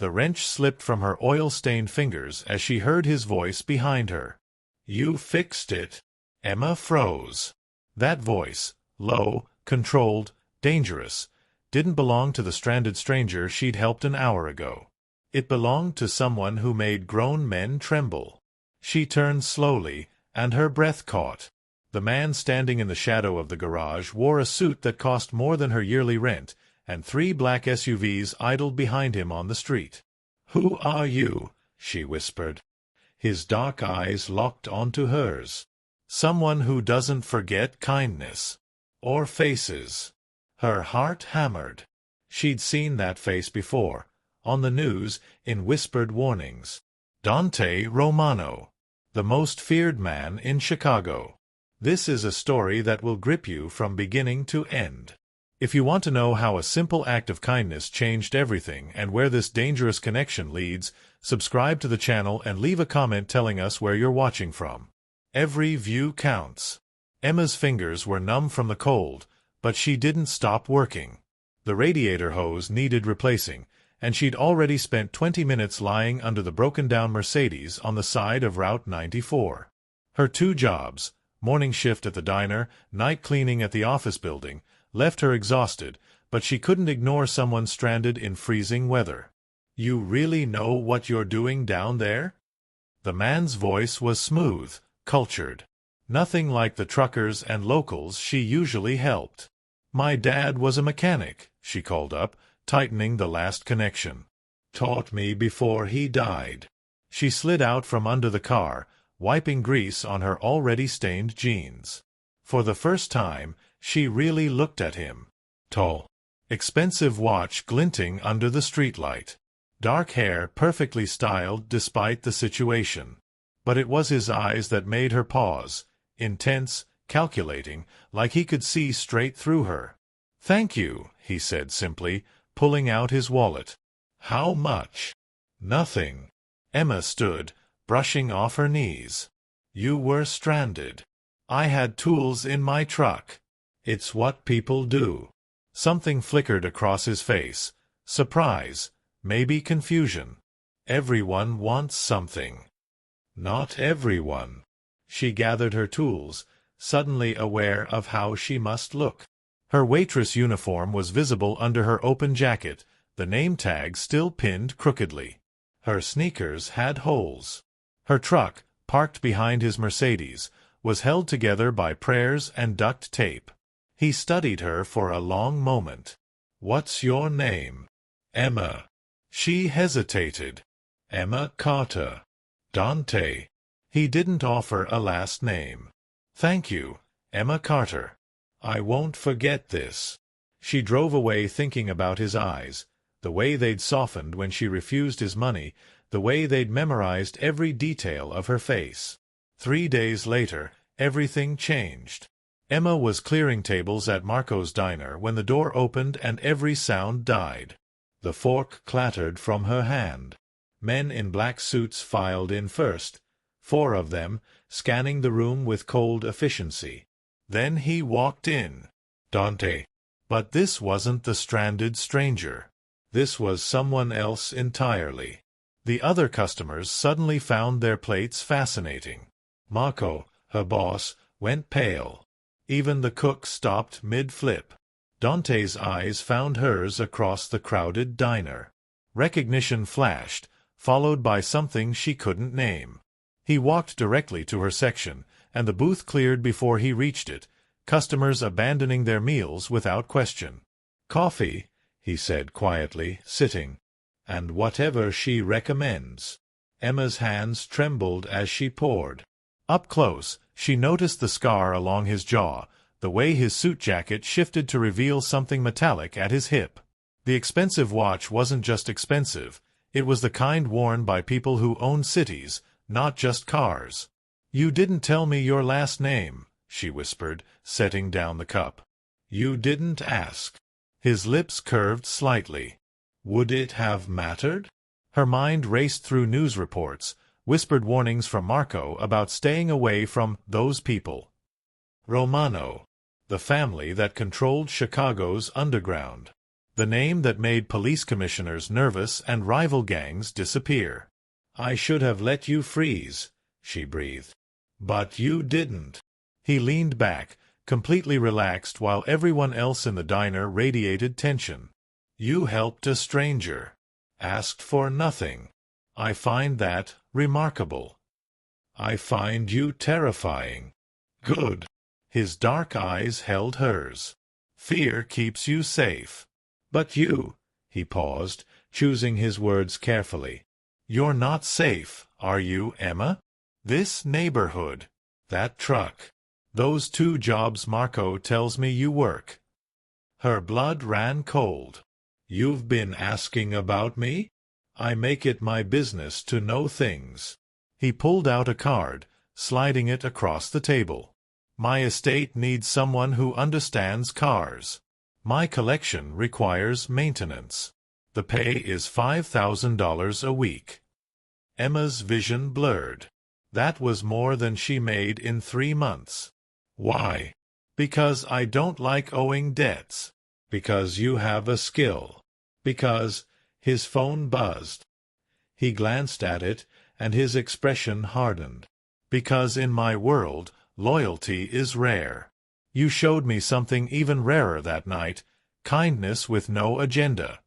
The wrench slipped from her oil-stained fingers as she heard his voice behind her. "You fixed it." Emma froze. That voice, low, controlled, dangerous, didn't belong to the stranded stranger she'd helped an hour ago. It belonged to someone who made grown men tremble. She turned slowly, and her breath caught. The man standing in the shadow of the garage wore a suit that cost more than her yearly rent, and 3 black SUVs idled behind him on the street. "Who are you?" she whispered. His dark eyes locked onto hers. "Someone who doesn't forget kindness. Or faces." Her heart hammered. She'd seen that face before, on the news, in whispered warnings. Dante Romano, the most feared man in Chicago. This is a story that will grip you from beginning to end. If you want to know how a simple act of kindness changed everything and where this dangerous connection leads, subscribe to the channel and leave a comment telling us where you're watching from. Every view counts. Emma's fingers were numb from the cold, but she didn't stop working. The radiator hose needed replacing, and she'd already spent 20 minutes lying under the broken-down Mercedes on the side of Route 94. Her 2 jobs, morning shift at the diner, night cleaning at the office building, left her exhausted, but she couldn't ignore someone stranded in freezing weather. "You really know what you're doing down there?" The man's voice was smooth, cultured. Nothing like the truckers and locals she usually helped. "My dad was a mechanic," she called up, tightening the last connection. "Taught me before he died." She slid out from under the car, wiping grease on her already stained jeans. For the first time, she really looked at him. Tall. Expensive watch glinting under the streetlight. Dark hair perfectly styled despite the situation. But it was his eyes that made her pause, intense, calculating, like he could see straight through her. "Thank you," he said simply, pulling out his wallet. "How much?" "Nothing." Emma stood, brushing off her knees. "You were stranded. I had tools in my truck. It's what people do." Something flickered across his face. Surprise, maybe confusion. "Everyone wants something." "Not everyone." She gathered her tools, suddenly aware of how she must look. Her waitress uniform was visible under her open jacket, the name tag still pinned crookedly. Her sneakers had holes. Her truck, parked behind his Mercedes, was held together by prayers and duct tape. He studied her for a long moment. "What's your name?" "Emma." She hesitated. "Emma Carter." "Dante." He didn't offer a last name. "Thank you, Emma Carter. I won't forget this." She drove away thinking about his eyes, the way they'd softened when she refused his money, the way they'd memorized every detail of her face. 3 days later, everything changed. Emma was clearing tables at Marco's diner when the door opened and every sound died. The fork clattered from her hand. Men in black suits filed in first, 4 of them, scanning the room with cold efficiency. Then he walked in. Dante. But this wasn't the stranded stranger. This was someone else entirely. The other customers suddenly found their plates fascinating. Marco, her boss, went pale. Even the cook stopped mid-flip. Dante's eyes found hers across the crowded diner. Recognition flashed, followed by something she couldn't name. He walked directly to her section, and the booth cleared before he reached it, customers abandoning their meals without question. "Coffee," he said quietly, sitting. "And whatever she recommends." Emma's hands trembled as she poured. Up close, she noticed the scar along his jaw, the way his suit jacket shifted to reveal something metallic at his hip. The expensive watch wasn't just expensive, it was the kind worn by people who own cities, not just cars. "You didn't tell me your last name," she whispered, setting down the cup. "You didn't ask." His lips curved slightly. "Would it have mattered?" Her mind raced through news reports, whispered warnings from Marco about staying away from those people. Romano, the family that controlled Chicago's underground. the name that made police commissioners nervous and rival gangs disappear. "I should have let you freeze," she breathed. "But you didn't." He leaned back, completely relaxed while everyone else in the diner radiated tension. "You helped a stranger. Asked for nothing. I find that remarkable. I find you terrifying." "Good." His dark eyes held hers. "Fear keeps you safe. But you—" he paused, choosing his words carefully. "You're not safe, are you, Emma? This neighborhood, that truck, those 2 jobs Marco tells me you work." Her blood ran cold. "You've been asking about me? I make it my business to know things." He pulled out a card, sliding it across the table. "My estate needs someone who understands cars. My collection requires maintenance. The pay is $5,000 a week." Emma's vision blurred. That was more than she made in 3 months. "Why?" "Because I don't like owing debts. Because you have a skill. Because—" His phone buzzed. He glanced at it, and his expression hardened. "Because in my world, loyalty is rare. You showed me something even rarer that night, kindness with no agenda."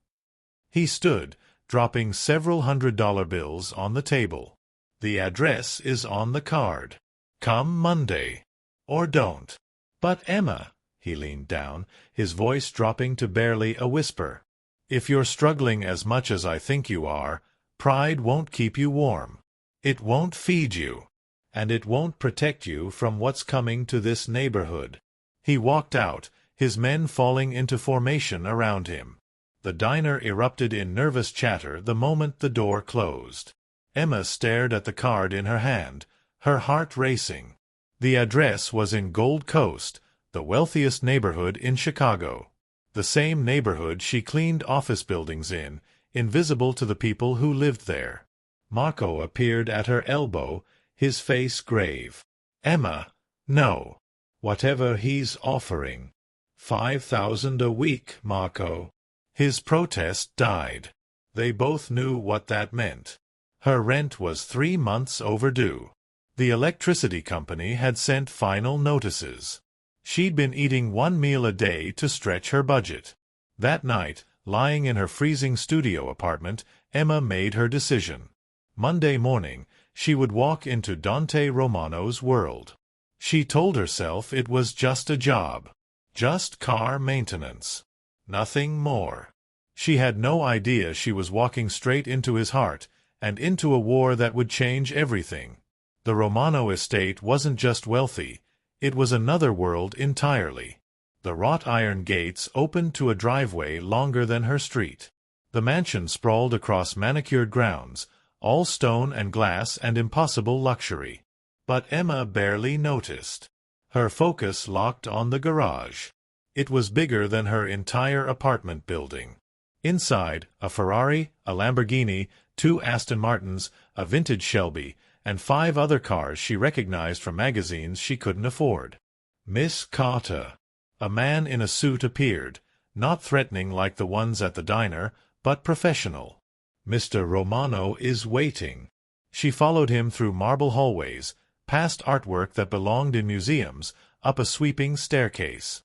He stood, dropping several $100 bills on the table. "The address is on the card. Come Monday. Or don't." "But Emma," he leaned down, his voice dropping to barely a whisper, "if you're struggling as much as I think you are, pride won't keep you warm. It won't feed you. And it won't protect you from what's coming to this neighborhood." He walked out, his men falling into formation around him. The diner erupted in nervous chatter the moment the door closed. Emma stared at the card in her hand, her heart racing. The address was in Gold Coast, the wealthiest neighborhood in Chicago. The same neighborhood she cleaned office buildings in, invisible to the people who lived there. Marco appeared at her elbow, his face grave. "Emma, no. Whatever he's offering. $5,000 a week, Marco." His protest died. They both knew what that meant. Her rent was 3 months overdue. The electricity company had sent final notices. She'd been eating 1 meal a day to stretch her budget. That night, lying in her freezing studio apartment, Emma made her decision. Monday morning, she would walk into Dante Romano's world. She told herself it was just a job. Just car maintenance. Nothing more. She had no idea she was walking straight into his heart, and into a war that would change everything. The Romano estate wasn't just wealthy, it was another world entirely. The wrought iron gates opened to a driveway longer than her street. The mansion sprawled across manicured grounds, all stone and glass and impossible luxury. But Emma barely noticed. Her focus locked on the garage. It was bigger than her entire apartment building. Inside, a Ferrari, a Lamborghini, 2 Aston Martins, a vintage Shelby, and 5 other cars she recognized from magazines she couldn't afford. "Miss Carter." A man in a suit appeared, not threatening like the ones at the diner, but professional. "Mr. Romano is waiting." She followed him through marble hallways, past artwork that belonged in museums, up a sweeping staircase.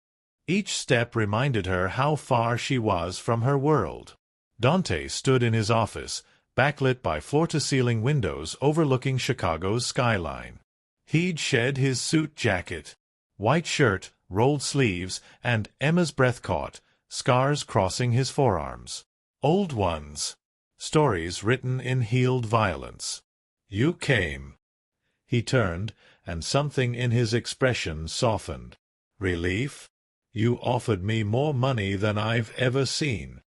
Each step reminded her how far she was from her world. Dante stood in his office, backlit by floor-to-ceiling windows overlooking Chicago's skyline. He'd shed his suit jacket. White shirt, rolled sleeves, and, Emma's breath caught, scars crossing his forearms. Old ones. Stories written in healed violence. "You came." He turned, and something in his expression softened. "Relief? You offered me more money than I've ever seen.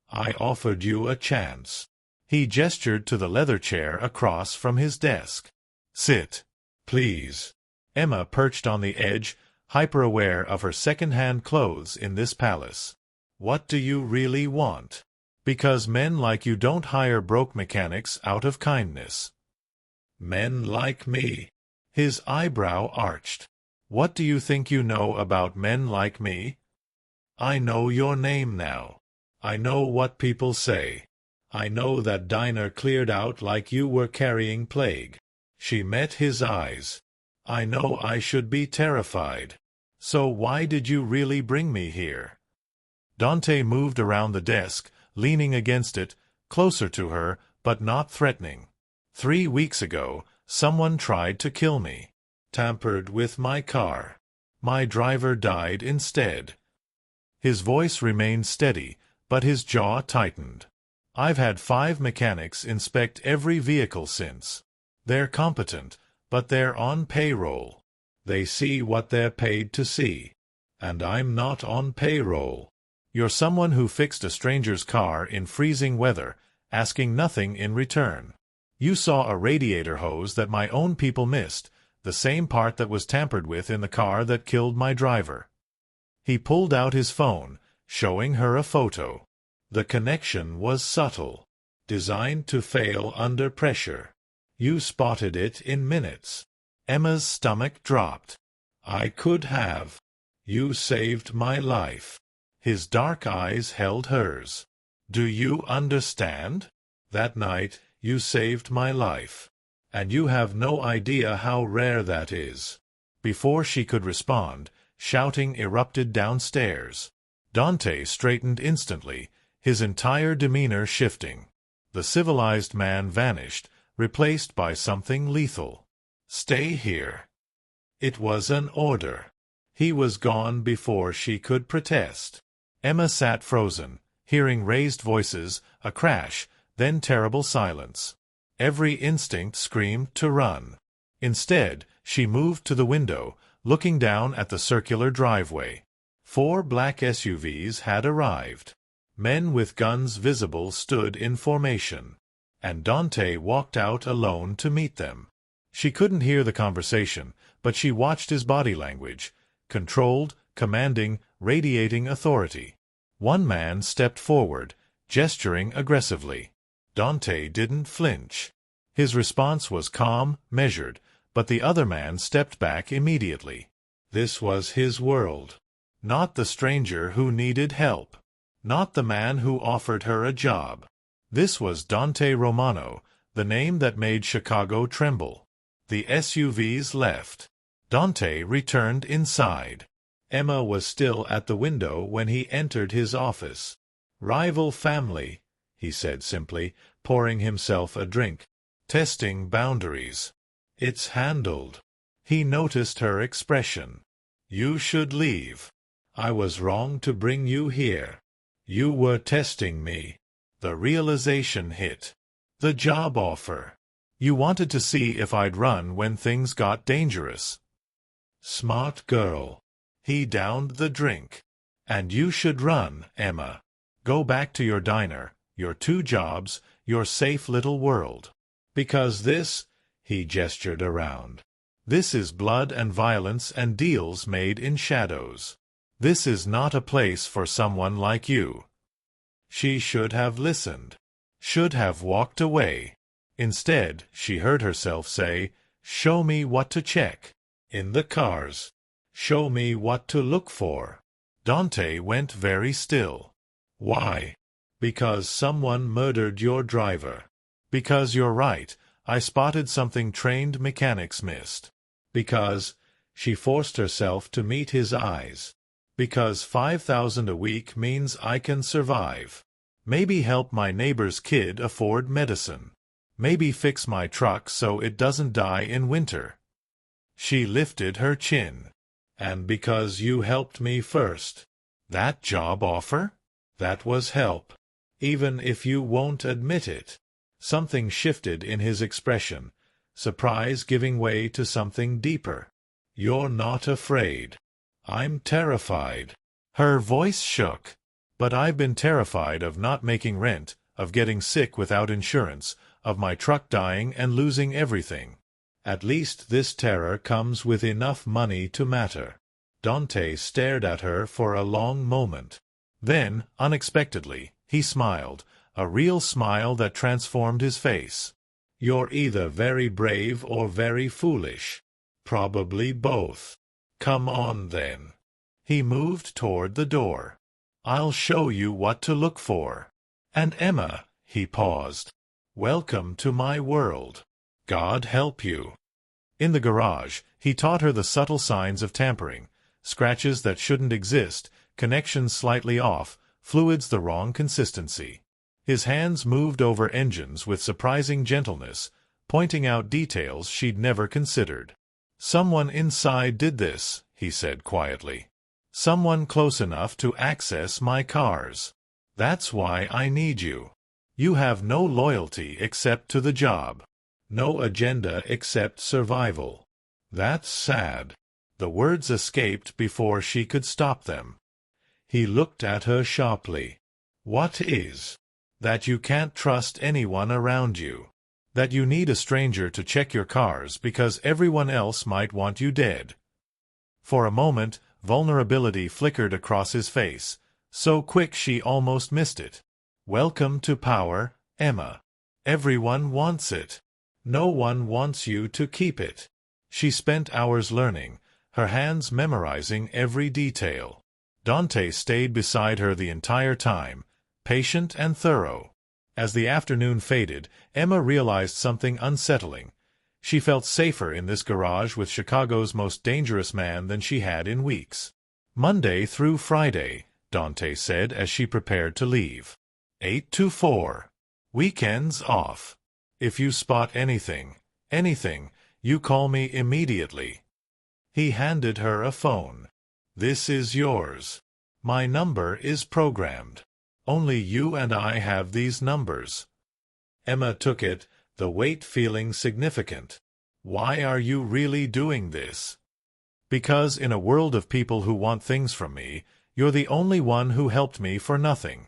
I offered you a chance." He gestured to the leather chair across from his desk. "Sit, please." Emma perched on the edge, hyper-aware of her second-hand clothes in this palace. "What do you really want? Because men like you don't hire broke mechanics out of kindness." "Men like me." His eyebrow arched. "What do you think you know about men like me?" "I know your name now." I know what people say. I know that diner cleared out like you were carrying plague. She met his eyes. I know I should be terrified. So why did you really bring me here? Dante moved around the desk, leaning against it, closer to her, but not threatening. 3 weeks ago, someone tried to kill me. Tampered with my car. My driver died instead. His voice remained steady, but his jaw tightened. I've had 5 mechanics inspect every vehicle since. They're competent, but they're on payroll. They see what they're paid to see. And I'm not on payroll. You're someone who fixed a stranger's car in freezing weather, asking nothing in return. You saw a radiator hose that my own people missed, the same part that was tampered with in the car that killed my driver. He pulled out his phone, showing her a photo. The connection was subtle, designed to fail under pressure. You spotted it in minutes. Emma's stomach dropped. I could have. You saved my life. His dark eyes held hers. Do you understand? That night, you saved my life. And you have no idea how rare that is. Before she could respond, shouting erupted downstairs. Dante straightened instantly, his entire demeanor shifting. The civilized man vanished, replaced by something lethal. Stay here. It was an order. He was gone before she could protest. Emma sat frozen, hearing raised voices, a crash, then terrible silence. Every instinct screamed to run. Instead, she moved to the window, looking down at the circular driveway. 4 black SUVs had arrived. Men with guns visible stood in formation. And Dante walked out alone to meet them. She couldn't hear the conversation, but she watched his body language. Controlled, commanding, radiating authority. One man stepped forward, gesturing aggressively. Dante didn't flinch. His response was calm, measured, but the other man stepped back immediately. This was his world. Not the stranger who needed help. Not the man who offered her a job. This was Dante Romano, the name that made Chicago tremble. The SUVs left. Dante returned inside. Emma was still at the window when he entered his office. "Rival family," he said simply, pouring himself a drink. "Testing boundaries. It's handled." He noticed her expression. "You should leave. I was wrong to bring you here. You were testing me." The realization hit. The job offer. "You wanted to see if I'd run when things got dangerous." Smart girl. He downed the drink. "And you should run, Emma. Go back to your diner, your 2 jobs, your safe little world. Because this," he gestured around, "this is blood and violence and deals made in shadows. This is not a place for someone like you." She should have listened. Should have walked away. Instead, she heard herself say, "Show me what to check. In the cars. Show me what to look for." Dante went very still. "Why?" "Because someone murdered your driver. Because you're right, I spotted something trained mechanics missed. Because," she forced herself to meet his eyes, "because 5,000 a week means I can survive. Maybe help my neighbor's kid afford medicine. Maybe fix my truck so it doesn't die in winter." She lifted her chin. "And because you helped me first." That job offer? That was help. Even if you won't admit it. Something shifted in his expression, surprise giving way to something deeper. "You're not afraid." "I'm terrified." Her voice shook. "But I've been terrified of not making rent, of getting sick without insurance, of my truck dying and losing everything. At least this terror comes with enough money to matter." Dante stared at her for a long moment. Then, unexpectedly, he smiled, a real smile that transformed his face. "You're either very brave or very foolish. Probably both. Come on then." He moved toward the door. I'll show you what to look for. And Emma, he paused. Welcome to my world. God help you. In the garage, he taught her the subtle signs of tampering, scratches that shouldn't exist, connections slightly off, fluids the wrong consistency. His hands moved over engines with surprising gentleness, pointing out details she'd never considered. Someone inside did this, he said quietly. Someone close enough to access my cars. That's why I need you. You have no loyalty except to the job. No agenda except survival. That's sad. The words escaped before she could stop them. He looked at her sharply. What is? That you can't trust anyone around you. That you need a stranger to check your cars because everyone else might want you dead. For a moment, vulnerability flickered across his face, so quick she almost missed it. Welcome to power, Emma. Everyone wants it. No one wants you to keep it. She spent hours learning, her hands memorizing every detail. Dante stayed beside her the entire time, patient and thorough. As the afternoon faded, Emma realized something unsettling. She felt safer in this garage with Chicago's most dangerous man than she had in weeks. Monday through Friday, Dante said as she prepared to leave. 8 to 4. Weekends off. If you spot anything, you call me immediately. He handed her a phone. This is yours. My number is programmed. Only you and I have these numbers. Emma took it, the weight feeling significant. Why are you really doing this? Because in a world of people who want things from me, you're the only one who helped me for nothing.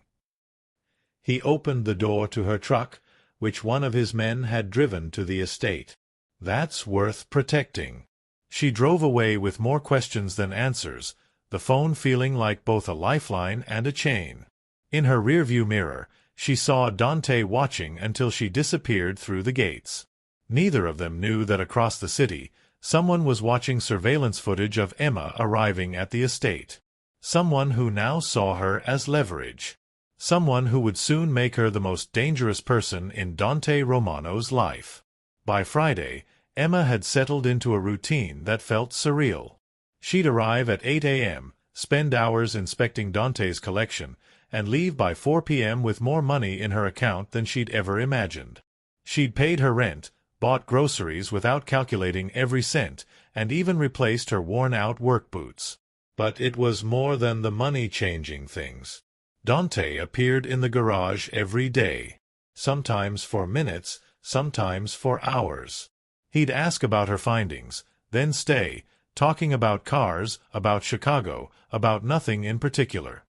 He opened the door to her truck, which one of his men had driven to the estate. That's worth protecting. She drove away with more questions than answers, the phone feeling like both a lifeline and a chain. In her rearview mirror, she saw Dante watching until she disappeared through the gates. Neither of them knew that across the city, someone was watching surveillance footage of Emma arriving at the estate. Someone who now saw her as leverage. Someone who would soon make her the most dangerous person in Dante Romano's life. By Friday, Emma had settled into a routine that felt surreal. She'd arrive at 8 a.m., spend hours inspecting Dante's collection, and leave by 4 p.m. with more money in her account than she'd ever imagined. She'd paid her rent, bought groceries without calculating every cent, and even replaced her worn-out work boots. But it was more than the money changing things. Dante appeared in the garage every day, sometimes for minutes, sometimes for hours. He'd ask about her findings, then stay, talking about cars, about Chicago, about nothing in particular.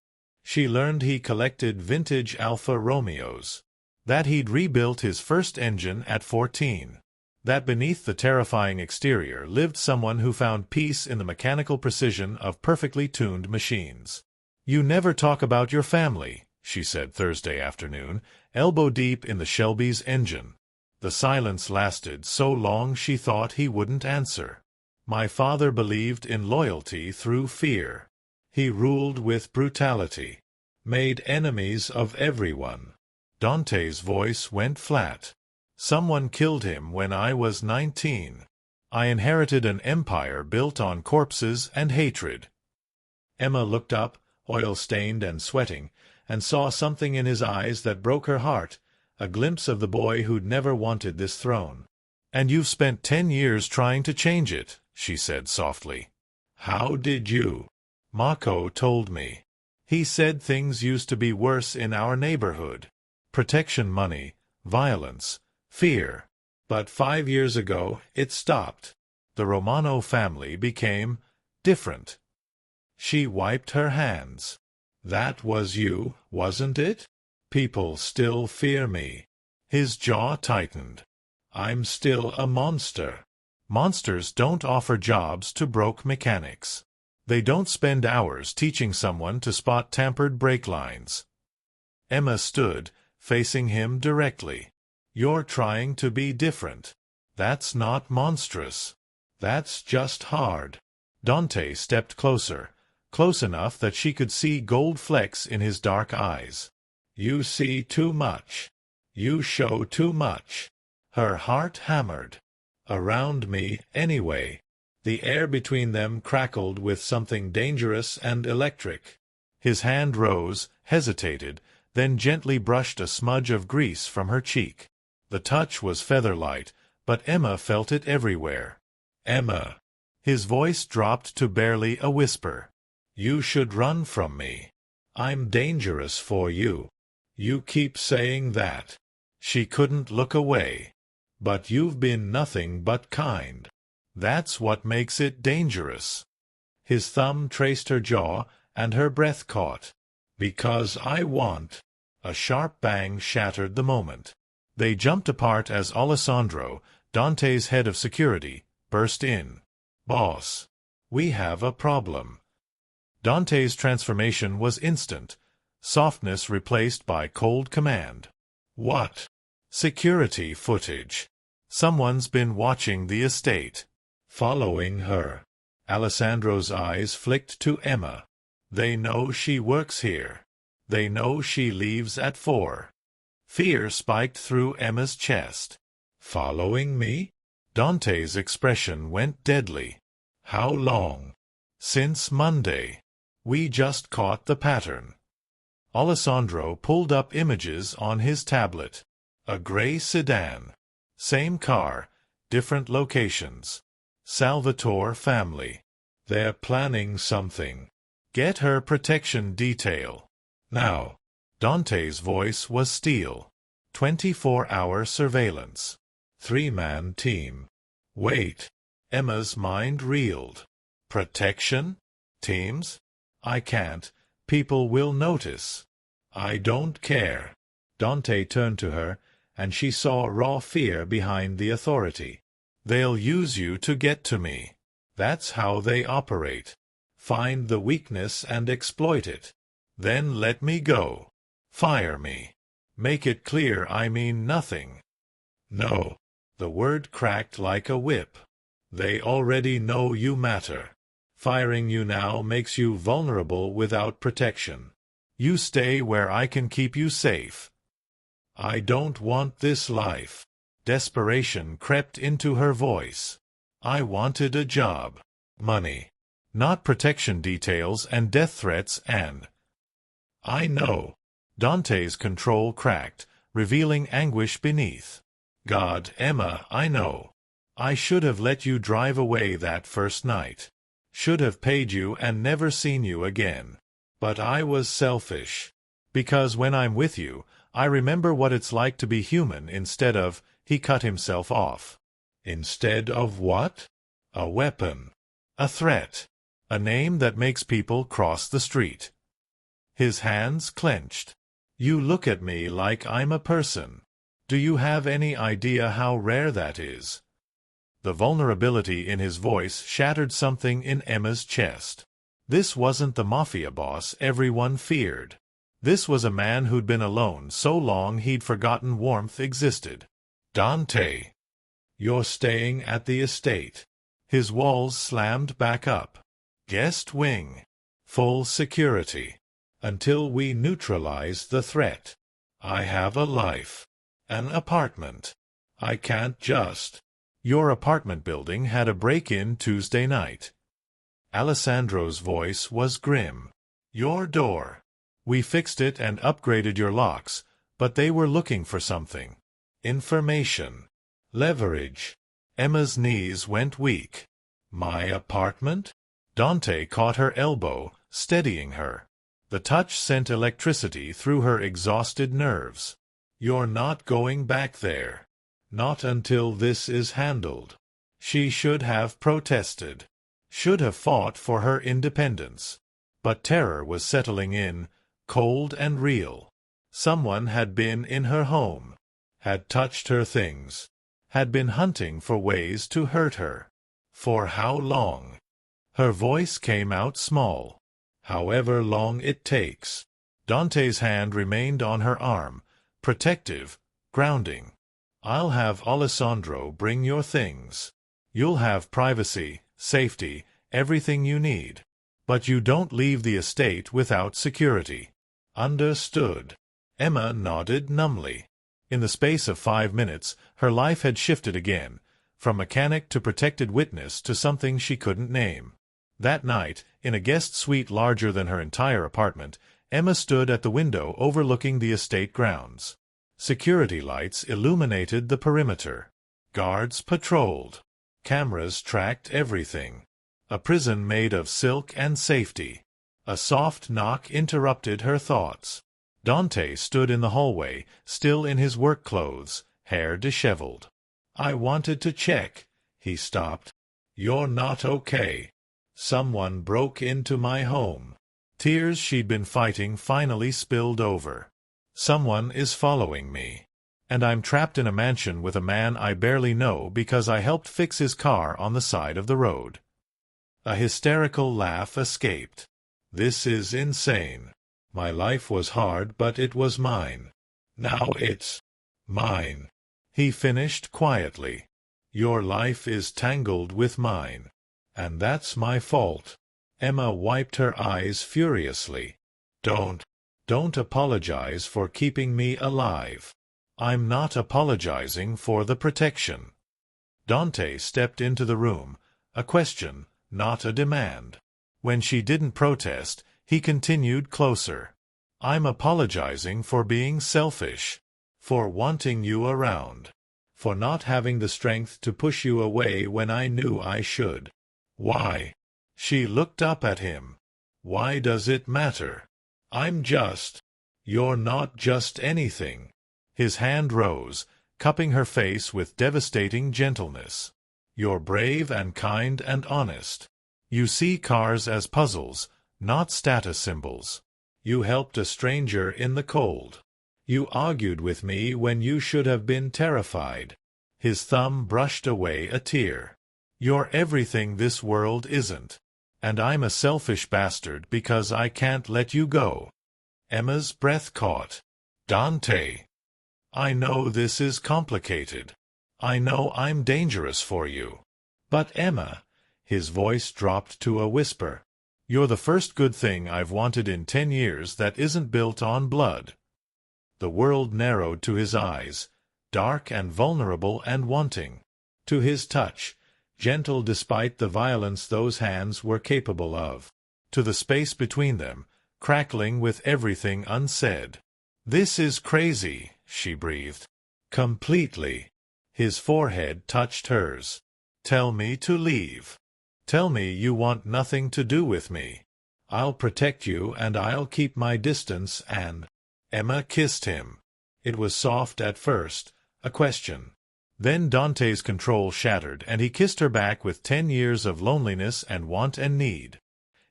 She learned he collected vintage Alfa Romeos, that he'd rebuilt his first engine at 14, that beneath the terrifying exterior lived someone who found peace in the mechanical precision of perfectly tuned machines. You never talk about your family, she said Thursday afternoon, elbow deep in the Shelby's engine. The silence lasted so long she thought he wouldn't answer. My father believed in loyalty through fear. He ruled with brutality, made enemies of everyone. Dante's voice went flat. Someone killed him when I was 19. I inherited an empire built on corpses and hatred. Emma looked up, oil-stained and sweating, and saw something in his eyes that broke her heart, a glimpse of the boy who'd never wanted this throne. And you've spent 10 years trying to change it, she said softly. How did you? Mako told me. He said things used to be worse in our neighborhood. Protection money, violence, fear. But 5 years ago, it stopped. The Romano family became different. She wiped her hands. That was you, wasn't it? People still fear me. His jaw tightened. I'm still a monster. Monsters don't offer jobs to broke mechanics. They don't spend hours teaching someone to spot tampered brake lines. Emma stood, facing him directly. You're trying to be different. That's not monstrous. That's just hard. Dante stepped closer, close enough that she could see gold flecks in his dark eyes. You see too much. You show too much. Her heart hammered. Around me, anyway. The air between them crackled with something dangerous and electric. His hand rose, hesitated, then gently brushed a smudge of grease from her cheek. The touch was feather-light, but Emma felt it everywhere. Emma. His voice dropped to barely a whisper. You should run from me. I'm dangerous for you. You keep saying that. She couldn't look away. But you've been nothing but kind. That's what makes it dangerous. His thumb traced her jaw, and her breath caught. Because I want. A sharp bang shattered the moment. They jumped apart as Alessandro, Dante's head of security, burst in. Boss. We have a problem. Dante's transformation was instant. Softness replaced by cold command. What? Security footage. Someone's been watching the estate. Following her. Alessandro's eyes flicked to Emma. They know she works here. They know she leaves at 4. Fear spiked through Emma's chest. Following me? Dante's expression went deadly. How long? Since Monday. We just caught the pattern. Alessandro pulled up images on his tablet. A gray sedan. Same car, different locations. Salvatore family. They're planning something. Get her protection detail. Now. Dante's voice was steel. 24-hour surveillance. 3-man team. Wait. Emma's mind reeled. Protection? Teams? I can't. People will notice. I don't care. Dante turned to her, and she saw raw fear behind the authority. They'll use you to get to me. That's how they operate. Find the weakness and exploit it. Then let me go. Fire me. Make it clear I mean nothing. No. The word cracked like a whip. They already know you matter. Firing you now makes you vulnerable without protection. You stay where I can keep you safe. I don't want this life. Desperation crept into her voice. I wanted a job. Money. Not protection details and death threats and... I know. Dante's control cracked, revealing anguish beneath. God, Emma, I know. I should have let you drive away that first night. Should have paid you and never seen you again. But I was selfish. Because when I'm with you, I remember what it's like to be human instead of... He cut himself off. Instead of what? A weapon. A threat. A name that makes people cross the street. His hands clenched. You look at me like I'm a person. Do you have any idea how rare that is? The vulnerability in his voice shattered something in Emma's chest. This wasn't the MAFIA boss everyone feared. This was a man who'd been alone so long he'd forgotten warmth existed. Dante. You're staying at the estate. His walls slammed back up. Guest wing. Full security. Until we neutralize the threat. I have a life. An apartment. I can't just... Your apartment building had a break-in Tuesday night. Alessandro's voice was grim. Your door. We fixed it and upgraded your locks, but they were looking for something. Information. Leverage. Emma's knees went weak. My apartment? Dante caught her elbow, steadying her. The touch sent electricity through her exhausted nerves. You're not going back there. Not until this is handled. She should have protested. Should have fought for her independence. But terror was settling in, cold and real. Someone had been in her home. Had touched her things. Had been hunting for ways to hurt her. For how long? Her voice came out small. However long it takes. Dante's hand remained on her arm, protective, grounding. I'll have Alessandro bring your things. You'll have privacy, safety, everything you need. But you don't leave the estate without security. Understood. Emma nodded numbly. In the space of 5 minutes, her life had shifted again, from mechanic to protected witness to something she couldn't name. That night, in a guest suite larger than her entire apartment, Emma stood at the window overlooking the estate grounds. Security lights illuminated the perimeter. Guards patrolled. Cameras tracked everything. A prison made of silk and safety. A soft knock interrupted her thoughts. Dante stood in the hallway, still in his work clothes, hair disheveled. "I wanted to check." He stopped. "You're not okay. Someone broke into my home." Tears she'd been fighting finally spilled over. "Someone is following me. And I'm trapped in a mansion with a man I barely know because I helped fix his car on the side of the road." A hysterical laugh escaped. "This is insane. My life was hard, but it was mine. Now it's mine," he finished quietly. "Your life is tangled with mine. And that's my fault." Emma wiped her eyes furiously. Don't apologize for keeping me alive. I'm not apologizing for the protection." Dante stepped into the room, a question, not a demand. When she didn't protest, he continued closer. "I'm apologizing for being selfish, for wanting you around, for not having the strength to push you away when I knew I should." "Why?" She looked up at him. "Why does it matter? I'm just—" "You're not just anything." His hand rose, cupping her face with devastating gentleness. "You're brave and kind and honest. You see cars as puzzles, not status symbols. You helped a stranger in the cold. You argued with me when you should have been terrified." His thumb brushed away a tear. "You're everything this world isn't. And I'm a selfish bastard because I can't let you go." Emma's breath caught. "Dante, I know this is complicated. I know I'm dangerous for you. But Emma," his voice dropped to a whisper, "you're the first good thing I've wanted in 10 years that isn't built on blood." The world narrowed to his eyes, dark and vulnerable and wanting. To his touch, gentle despite the violence those hands were capable of. To the space between them, crackling with everything unsaid. "This is crazy," she breathed. "Completely." His forehead touched hers. "Tell me to leave. Tell me you want nothing to do with me. I'll protect you and I'll keep my distance and—" Emma kissed him. It was soft at first, a question. Then Dante's control shattered, and he kissed her back with 10 years of loneliness and want and need.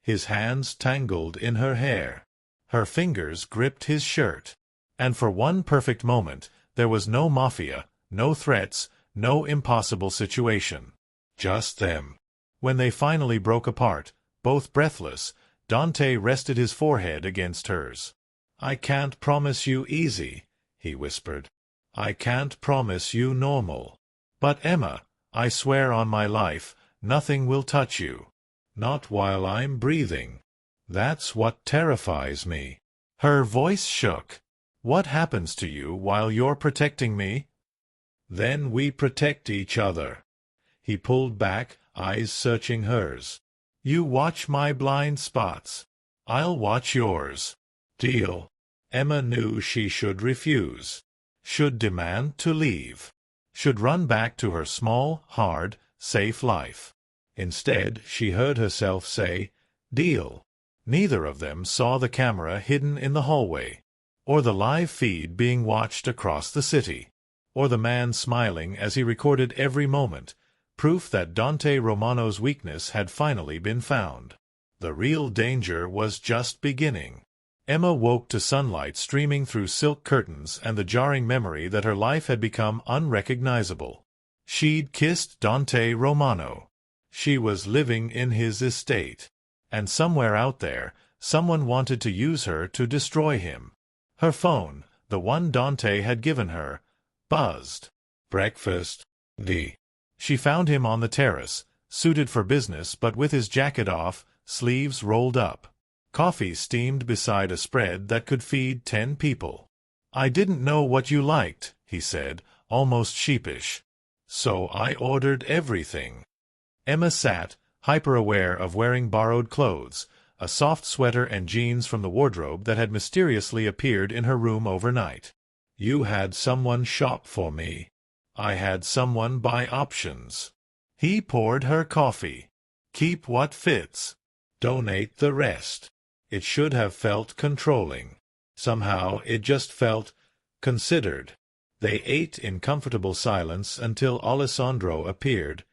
His hands tangled in her hair. Her fingers gripped his shirt. And for one perfect moment, there was no mafia, no threats, no impossible situation. Just them. When they finally broke apart, both breathless, Dante rested his forehead against hers. "I can't promise you easy," he whispered. "I can't promise you normal. But Emma, I swear on my life, nothing will touch you. Not while I'm breathing. That's what terrifies me." Her voice shook. "What happens to you while you're protecting me?" "Then we protect each other." He pulled back, eyes searching hers. "You watch my blind spots. I'll watch yours. Deal." Emma knew she should refuse. Should demand to leave. Should run back to her small, hard, safe life. Instead, she heard herself say, "Deal." Neither of them saw the camera hidden in the hallway, or the live feed being watched across the city, or the man smiling as he recorded every moment, proof that Dante Romano's weakness had finally been found. The real danger was just beginning. Emma woke to sunlight streaming through silk curtains and the jarring memory that her life had become unrecognizable. She'd kissed Dante Romano. She was living in his estate. And somewhere out there, someone wanted to use her to destroy him. Her phone, the one Dante had given her, buzzed. "Breakfast, D." She found him on the terrace, suited for business but with his jacket off, sleeves rolled up. Coffee steamed beside a spread that could feed 10 people. "I didn't know what you liked," he said, almost sheepish. "So I ordered everything." Emma sat, hyper-aware of wearing borrowed clothes, a soft sweater and jeans from the wardrobe that had mysteriously appeared in her room overnight. "You had someone shop for me. I had someone buy options." He poured her coffee. "Keep what fits. Donate the rest." It should have felt controlling. Somehow it just felt considered. They ate in comfortable silence until Alessandro appeared,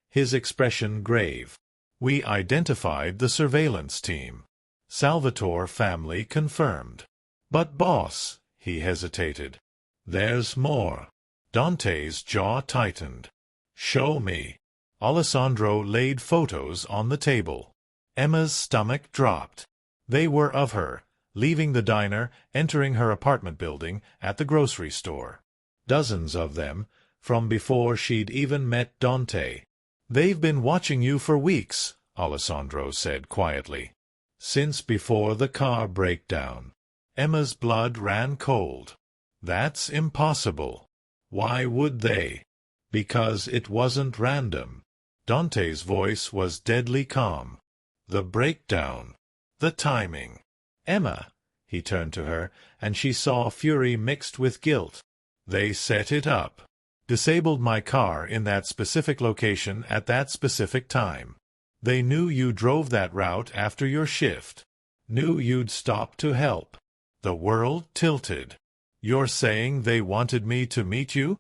his expression grave. "We identified the surveillance team. Salvatore family confirmed." "But boss," he hesitated. "There's more." Dante's jaw tightened. "Show me." Alessandro laid photos on the table. Emma's stomach dropped. They were of her, leaving the diner, entering her apartment building, at the grocery store. Dozens of them, from before she'd even met Dante. "They've been watching you for weeks," Alessandro said quietly. "Since before the car breakdown." Emma's blood ran cold. "That's impossible." "Why would they?" "Because it wasn't random." Dante's voice was deadly calm. "The breakdown. The timing." "Emma," he turned to her, and she saw fury mixed with guilt. "They set it up. Disabled my car in that specific location at that specific time. They knew you drove that route after your shift. Knew you'd stop to help." The world tilted. "You're saying they wanted me to meet you?"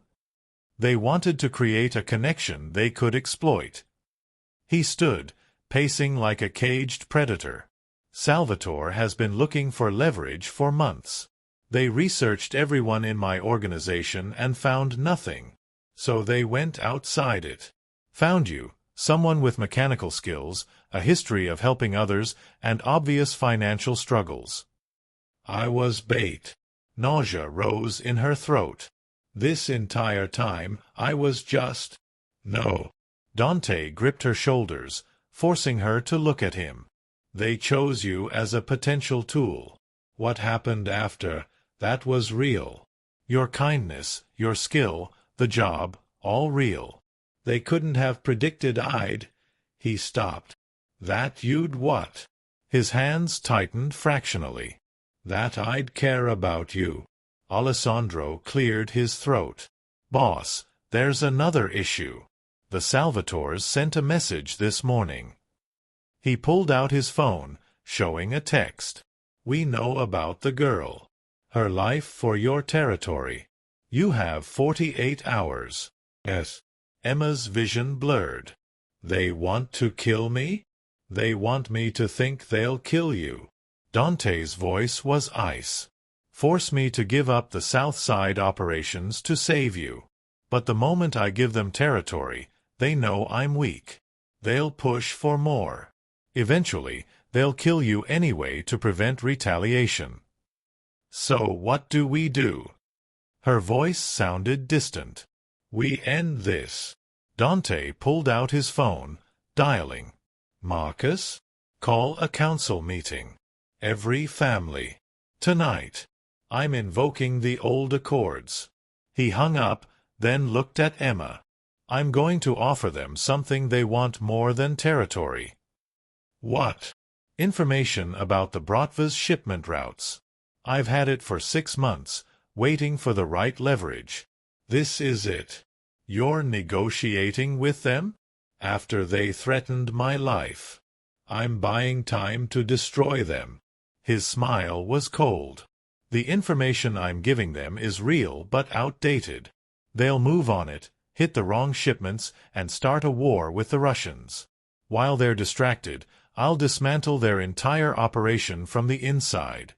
"They wanted to create a connection they could exploit." He stood, pacing like a caged predator. "Salvatore has been looking for leverage for months. They researched everyone in my organization and found nothing. So they went outside it. Found you, someone with mechanical skills, a history of helping others, and obvious financial struggles." I was bait. Nausea rose in her throat. "This entire time I was just—" "No." Dante gripped her shoulders, forcing her to look at him. "They chose you as a potential tool. What happened after, that was real. Your kindness, your skill, the job, all real. They couldn't have predicted I'd—" He stopped. "That you'd what?" His hands tightened fractionally. "That I'd care about you." Alessandro cleared his throat. "Boss, there's another issue. The Salvatores sent a message this morning." He pulled out his phone, showing a text. "We know about the girl. Her life for your territory. You have 48 hours. Yes." Emma's vision blurred. "They want to kill me? They want me to think they'll kill you." Dante's voice was ice. "Force me to give up the South Side operations to save you. But the moment I give them territory, they know I'm weak. They'll push for more. Eventually, they'll kill you anyway to prevent retaliation. So what do we do?" Her voice sounded distant. "We end this." Dante pulled out his phone, dialing. "Marcus? Call a council meeting. Every family. Tonight. I'm invoking the old accords." He hung up, then looked at Emma. "I'm going to offer them something they want more than territory." "What?" "Information about the Bratva's shipment routes. I've had it for 6 months, waiting for the right leverage. This is it. You're negotiating with them? After they threatened my life. I'm buying time to destroy them." His smile was cold. "The information I'm giving them is real but outdated. They'll move on it, hit the wrong shipments, and start a war with the Russians. While they're distracted, I'll dismantle their entire operation from the inside."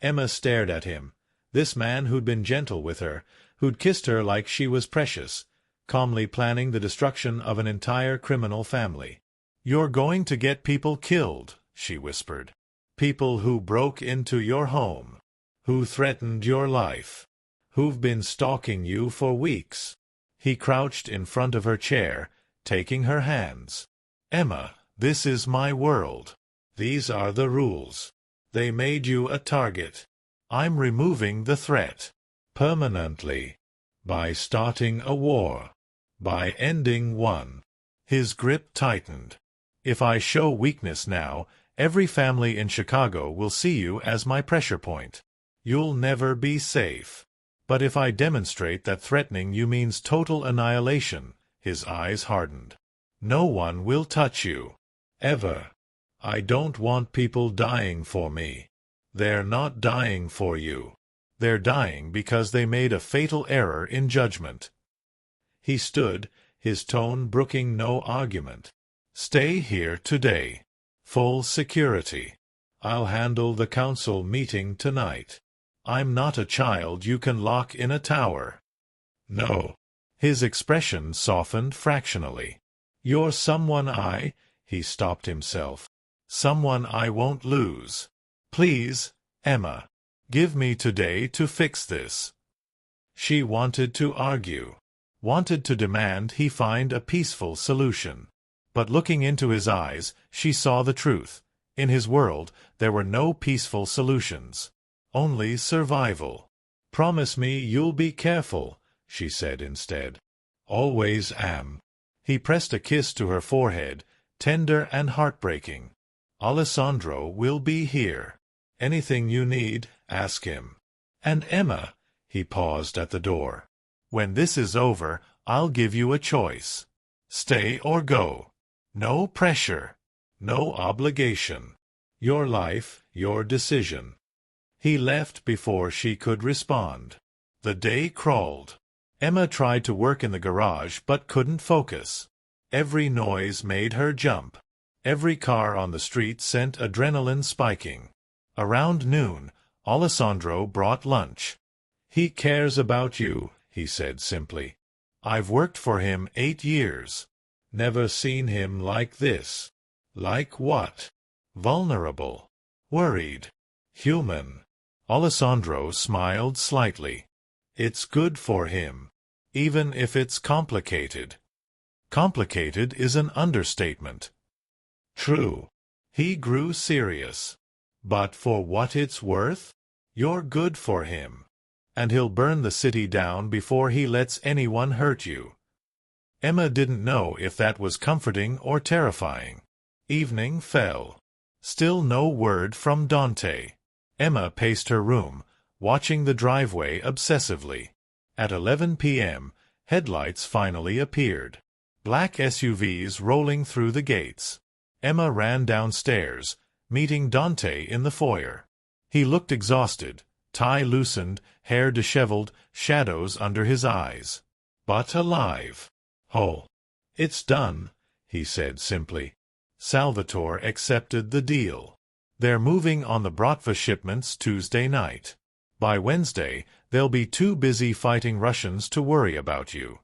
Emma stared at him. This man who'd been gentle with her, who'd kissed her like she was precious, calmly planning the destruction of an entire criminal family. "You're going to get people killed," she whispered. "People who broke into your home, who threatened your life, who've been stalking you for weeks." He crouched in front of her chair, taking her hands. "Emma, this is my world. These are the rules. They made you a target. I'm removing the threat. Permanently. By starting a war. By ending one. His grip tightened. If I show weakness now, every family in Chicago will see you as my pressure point. You'll never be safe. But if I demonstrate that threatening you means total annihilation, his eyes hardened. No one will touch you. Ever. I don't want people dying for me. They're not dying for you. They're dying because they made a fatal error in judgment. He stood, his tone brooking no argument. Stay here today. Full security. I'll handle the council meeting tonight. I'm not a child you can lock in a tower. No. His expression softened fractionally. You're someone he stopped himself. Someone I won't lose. Please, Emma, give me today to fix this. She wanted to argue, wanted to demand he find a peaceful solution. But looking into his eyes, she saw the truth. In his world, there were no peaceful solutions. Only survival. Promise me you'll be careful, she said instead. Always am. He pressed a kiss to her forehead, tender and heartbreaking. Alessandro will be here. Anything you need, ask him. And Emma, he paused at the door. When this is over, I'll give you a choice. Stay or go. No pressure. No obligation. Your life, your decision. He left before she could respond. The day crawled. Emma tried to work in the garage but couldn't focus. Every noise made her jump. Every car on the street sent adrenaline spiking. Around noon, Alessandro brought lunch. He cares about you, he said simply. I've worked for him 8 years. Never seen him like this. Like what? Vulnerable. Worried. Human. Alessandro smiled slightly. It's good for him. Even if it's complicated. Complicated is an understatement. True. He grew serious. But for what it's worth? You're good for him. And he'll burn the city down before he lets anyone hurt you. Emma didn't know if that was comforting or terrifying. Evening fell. Still no word from Dante. Emma paced her room, watching the driveway obsessively. At 11 p.m., headlights finally appeared. Black SUVs rolling through the gates. Emma ran downstairs, meeting Dante in the foyer. He looked exhausted, tie loosened, hair disheveled, shadows under his eyes. But alive. Oh, it's done, he said simply. Salvatore accepted the deal. They're moving on the Bratva shipments Tuesday night. By Wednesday, they'll be too busy fighting Russians to worry about you.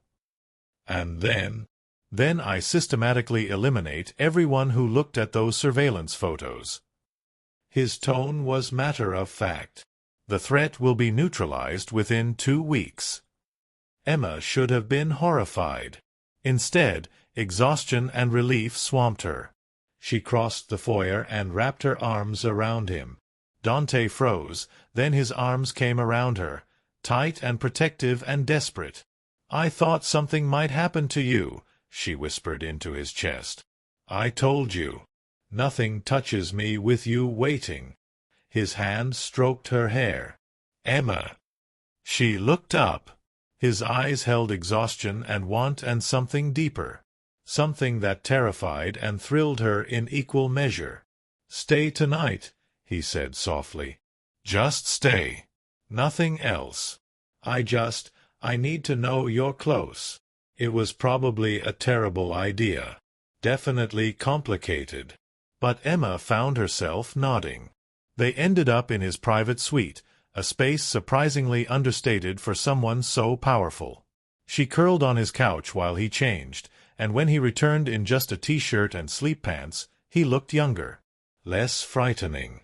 And then I systematically eliminate everyone who looked at those surveillance photos. His tone was matter-of-fact. The threat will be neutralized within 2 weeks. Emma should have been horrified. Instead, exhaustion and relief swamped her. She crossed the foyer and wrapped her arms around him. Dante froze, then his arms came around her, tight and protective and desperate. I thought something might happen to you, she whispered into his chest. I told you. Nothing touches me with you waiting. His hand stroked her hair. Emma. She looked up. His eyes held exhaustion and want and something deeper. Something that terrified and thrilled her in equal measure. Stay tonight, he said softly. Just stay. Nothing else. I need to know you're close. It was probably a terrible idea. Definitely complicated. But Emma found herself nodding. They ended up in his private suite, a space surprisingly understated for someone so powerful. She curled on his couch while he changed, and when he returned in just a t-shirt and sleep pants, he looked younger. Less frightening.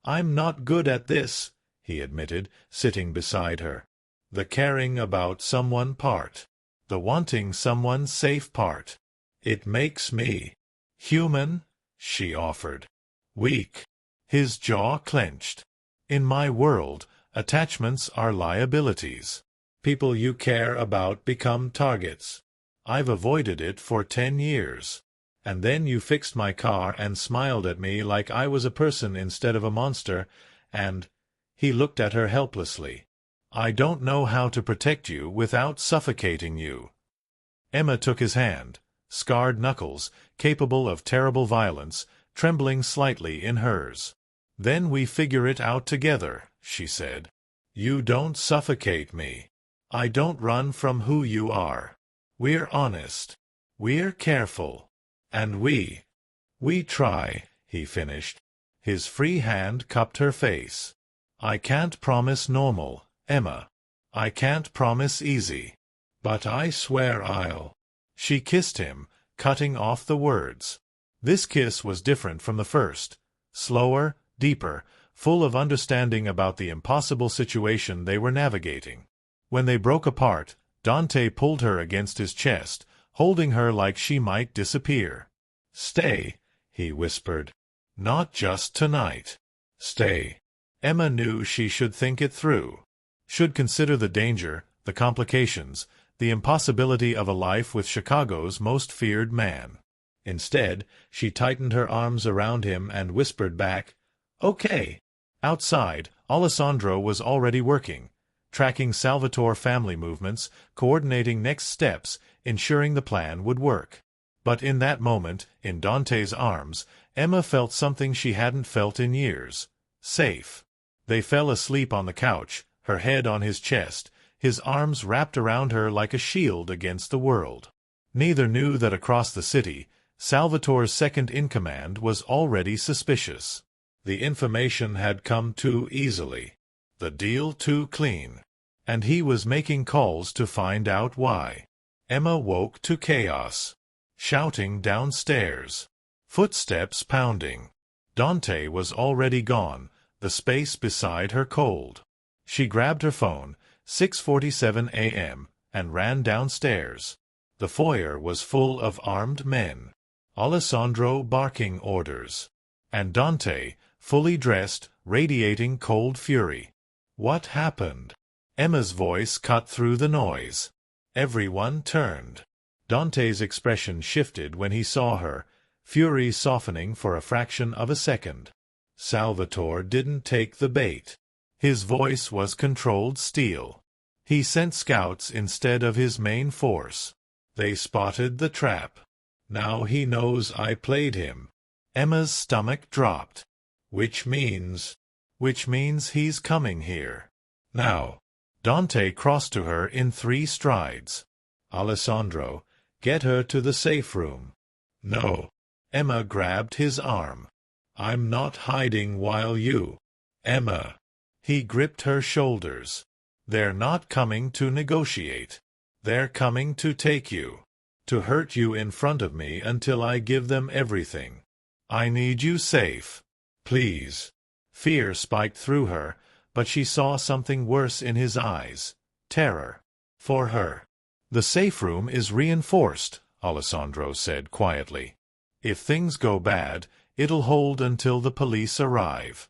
I'm not good at this, he admitted, sitting beside her. The caring about someone part. The wanting someone safe part. It makes me human, she offered. Weak. His jaw clenched. In my world, attachments are liabilities. People you care about become targets. I've avoided it for 10 years. And then you fixed my car and smiled at me like I was a person instead of a monster, and—" He looked at her helplessly. "I don't know how to protect you without suffocating you." Emma took his hand, scarred knuckles, capable of terrible violence, trembling slightly in hers. "Then we figure it out together," she said. "You don't suffocate me. I don't run from who you are. We're honest. We're careful. And we try," he finished. His free hand cupped her face. "I can't promise normal, Emma. I can't promise easy. But I swear I'll—" She kissed him, cutting off the words. This kiss was different from the first. Slower, deeper, full of understanding about the impossible situation they were navigating. When they broke apart, Dante pulled her against his chest, holding her like she might disappear. "Stay," he whispered. "Not just tonight. Stay." Emma knew she should think it through. Should consider the danger, the complications, the impossibility of a life with Chicago's most feared man. Instead, she tightened her arms around him and whispered back, "Okay." Outside, Alessandro was already working, tracking Salvatore family movements, coordinating next steps, ensuring the plan would work. But in that moment, in Dante's arms, Emma felt something she hadn't felt in years. Safe. They fell asleep on the couch, her head on his chest, his arms wrapped around her like a shield against the world. Neither knew that across the city, Salvatore's second-in-command was already suspicious. The information had come too easily. The deal too clean. And he was making calls to find out why. Emma woke to chaos. Shouting downstairs. Footsteps pounding. Dante was already gone, the space beside her cold. She grabbed her phone, 6:47 a.m., and ran downstairs. The foyer was full of armed men. Alessandro barking orders. And Dante, fully dressed, radiating cold fury. What happened? Emma's voice cut through the noise. Everyone turned. Dante's expression shifted when he saw her, fury softening for a fraction of a second. Salvatore didn't take the bait. His voice was controlled steel. He sent scouts instead of his main force. They spotted the trap. Now he knows I played him. Emma's stomach dropped. Which means he's coming here. Now. Dante crossed to her in 3 strides. Alessandro, get her to the safe room. No. Emma grabbed his arm. I'm not hiding while you. Emma. He gripped her shoulders. They're not coming to negotiate. They're coming to take you. To hurt you in front of me until I give them everything. I need you safe. Please. Fear spiked through her, but she saw something worse in his eyes. Terror. For her. The safe room is reinforced, Alessandro said quietly. If things go bad, it'll hold until the police arrive.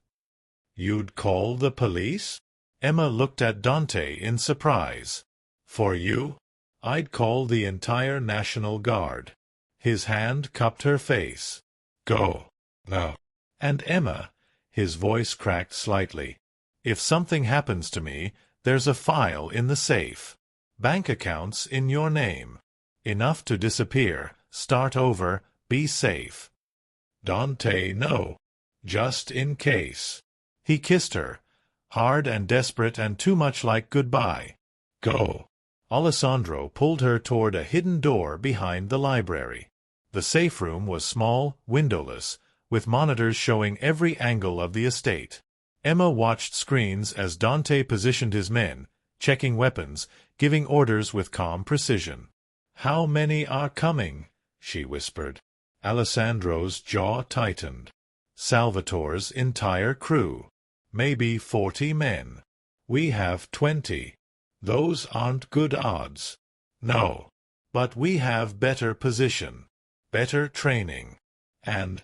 You'd call the police? Emma looked at Dante in surprise. For you? I'd call the entire National Guard. His hand cupped her face. Go. No. And Emma, his voice cracked slightly. If something happens to me, there's a file in the safe. Bank accounts in your name. Enough to disappear, start over, be safe. Dante, no. Just in case. He kissed her, hard and desperate and too much like goodbye. Go. Alessandro pulled her toward a hidden door behind the library. The safe room was small, windowless, with monitors showing every angle of the estate. Emma watched screens as Dante positioned his men, checking weapons, giving orders with calm precision. How many are coming? She whispered. Alessandro's jaw tightened. Salvatore's entire crew. Maybe 40 men. We have 20. Those aren't good odds. No. But we have better position. Better training. And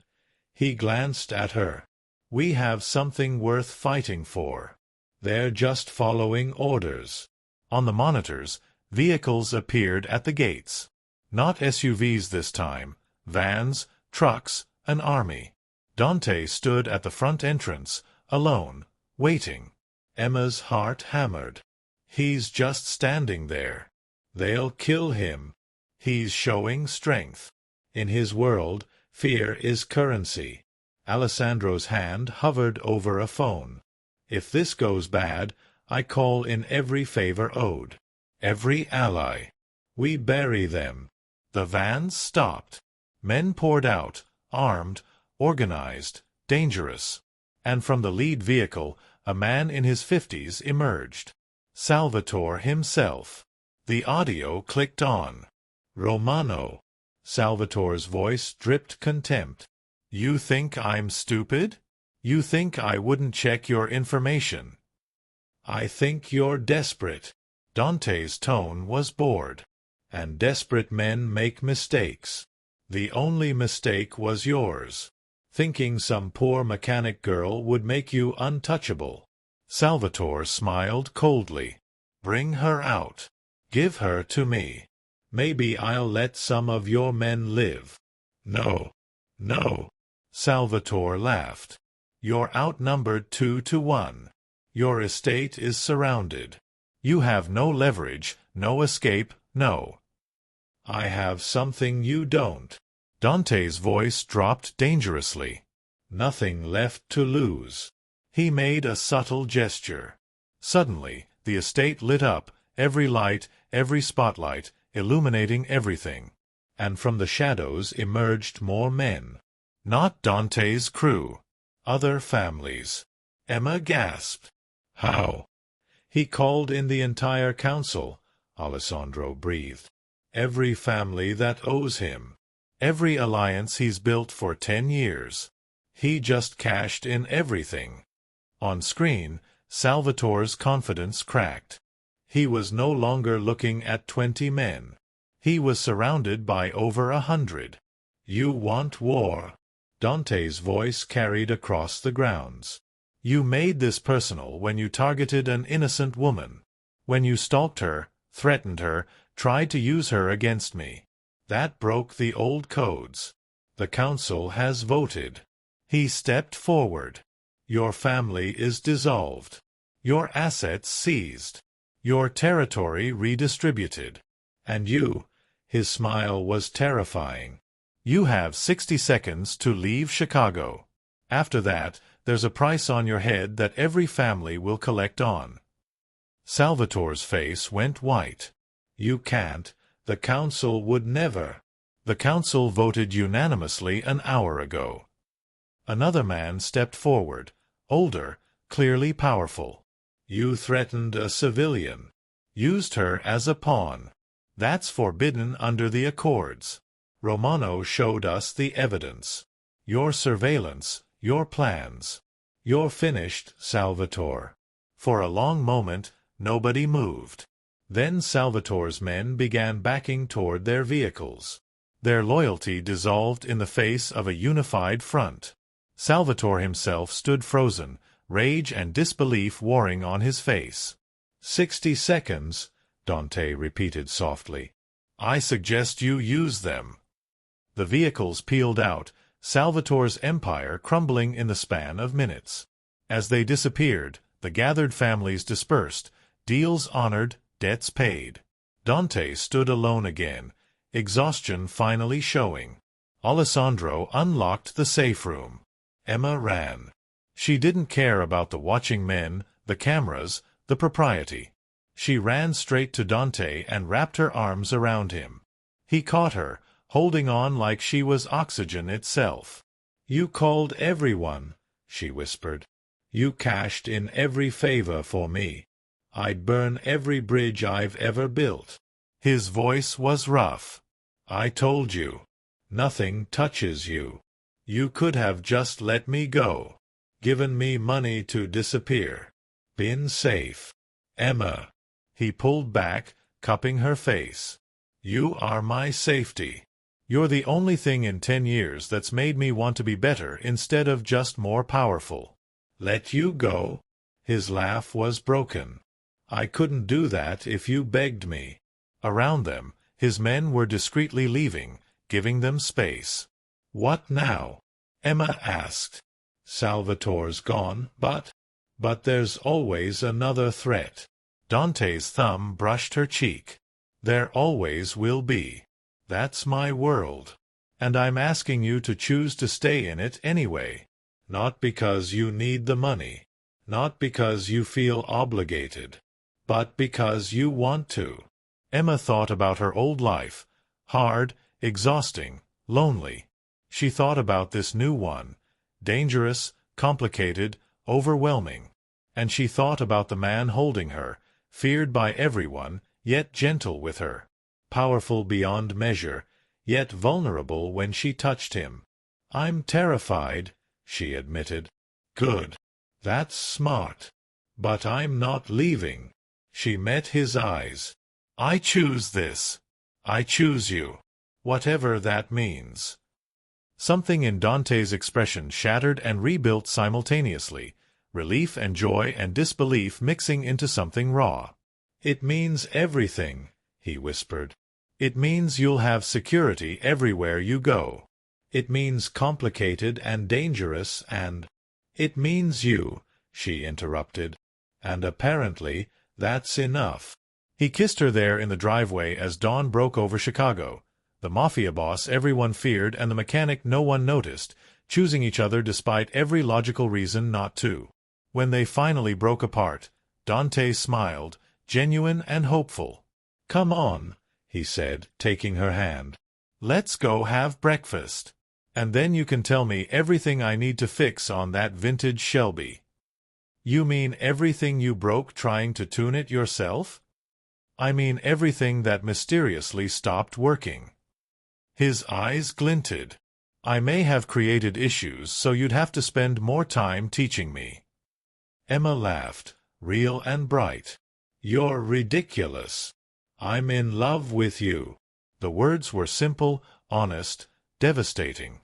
He glanced at her. We have something worth fighting for. They're just following orders. On the monitors, vehicles appeared at the gates. Not SUVs this time. Vans, trucks, an army. Dante stood at the front entrance, alone, waiting. Emma's heart hammered. He's just standing there. They'll kill him. He's showing strength. In his world, fear is currency. Alessandro's hand hovered over a phone. If this goes bad, I call in every favor owed. Every ally. We bury them. The vans stopped. Men poured out, armed, organized, dangerous. And from the lead vehicle, a man in his 50s emerged. Salvatore himself. The audio clicked on. Romano. Salvatore's voice dripped contempt. You think I'm stupid? You think I wouldn't check your information? I think you're desperate. Dante's tone was bored. And desperate men make mistakes. The only mistake was yours. Thinking some poor mechanic girl would make you untouchable. Salvatore smiled coldly. Bring her out. Give her to me. Maybe I'll let some of your men live. No. No. Salvatore laughed. You're outnumbered 2-1. Your estate is surrounded. You have no leverage, no escape, no. I have something you don't. Dante's voice dropped dangerously. Nothing left to lose. He made a subtle gesture. Suddenly, the estate lit up, every light, every spotlight, illuminating everything. And from the shadows emerged more men. Not Dante's crew. Other families. Emma gasped. How? He called in the entire council, Alessandro breathed. Every family that owes him. Every alliance he's built for 10 years. He just cashed in everything. On screen, Salvatore's confidence cracked. He was no longer looking at 20 men. He was surrounded by over 100. You want war? Dante's voice carried across the grounds. You made this personal when you targeted an innocent woman. When you stalked her, threatened her, tried to use her against me. That broke the old codes. The council has voted. He stepped forward. Your family is dissolved. Your assets seized. Your territory redistributed. And you, his smile was terrifying. You have 60 seconds to leave Chicago. After that, there's a price on your head that every family will collect on. Salvatore's face went white. You can't. The council would never. The council voted unanimously an hour ago. Another man stepped forward, older, clearly powerful. You threatened a civilian. Used her as a pawn. That's forbidden under the Accords. Romano showed us the evidence. Your surveillance, your plans. You're finished, Salvatore. For a long moment, nobody moved. Then Salvatore's men began backing toward their vehicles. Their loyalty dissolved in the face of a unified front. Salvatore himself stood frozen, rage and disbelief warring on his face. 60 seconds, Dante repeated softly. I suggest you use them. The vehicles peeled out, Salvatore's empire crumbling in the span of minutes. As they disappeared, the gathered families dispersed, deals honored, debts paid. Dante stood alone again, exhaustion finally showing. Alessandro unlocked the safe room. Emma ran. She didn't care about the watching men, the cameras, the propriety. She ran straight to Dante and wrapped her arms around him. He caught her, holding on like she was oxygen itself. You called everyone, she whispered. You cashed in every favor for me. I'd burn every bridge I've ever built. His voice was rough. I told you. Nothing touches you. You could have just let me go. Given me money to disappear. Been safe. Emma. He pulled back, cupping her face. You are my safety. You're the only thing in 10 years that's made me want to be better instead of just more powerful. Let you go? His laugh was broken. I couldn't do that if you begged me. Around them, his men were discreetly leaving, giving them space. What now? Emma asked. Salvatore's gone, but there's always another threat. Dante's thumb brushed her cheek. There always will be. That's my world. And I'm asking you to choose to stay in it anyway. Not because you need the money. Not because you feel obligated. But because you want to. Emma thought about her old life. Hard, exhausting, lonely. She thought about this new one. Dangerous, complicated, overwhelming. And she thought about the man holding her, feared by everyone, yet gentle with her. Powerful beyond measure, yet vulnerable when she touched him. I'm terrified, she admitted. Good. That's smart. But I'm not leaving. She met his eyes. I choose this. I choose you. Whatever that means. Something in Dante's expression shattered and rebuilt simultaneously, relief and joy and disbelief mixing into something raw. It means everything, he whispered. It means you'll have security everywhere you go. It means complicated and dangerous and— It means you, she interrupted. And apparently, that's enough. He kissed her there in the driveway as dawn broke over Chicago. The Mafia boss everyone feared and the mechanic no one noticed, choosing each other despite every logical reason not to. When they finally broke apart, Dante smiled, genuine and hopeful. Come on, he said, taking her hand. Let's go have breakfast. And then you can tell me everything I need to fix on that vintage Shelby. You mean everything you broke trying to tune it yourself? I mean everything that mysteriously stopped working. His eyes glinted. I may have created issues, so you'd have to spend more time teaching me. Emma laughed, real and bright. You're ridiculous. I'm in love with you. The words were simple, honest, devastating.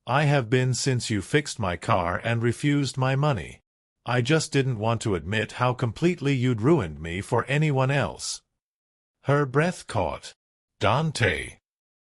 I have been since you fixed my car and refused my money. I just didn't want to admit how completely you'd ruined me for anyone else. Her breath caught. Dante.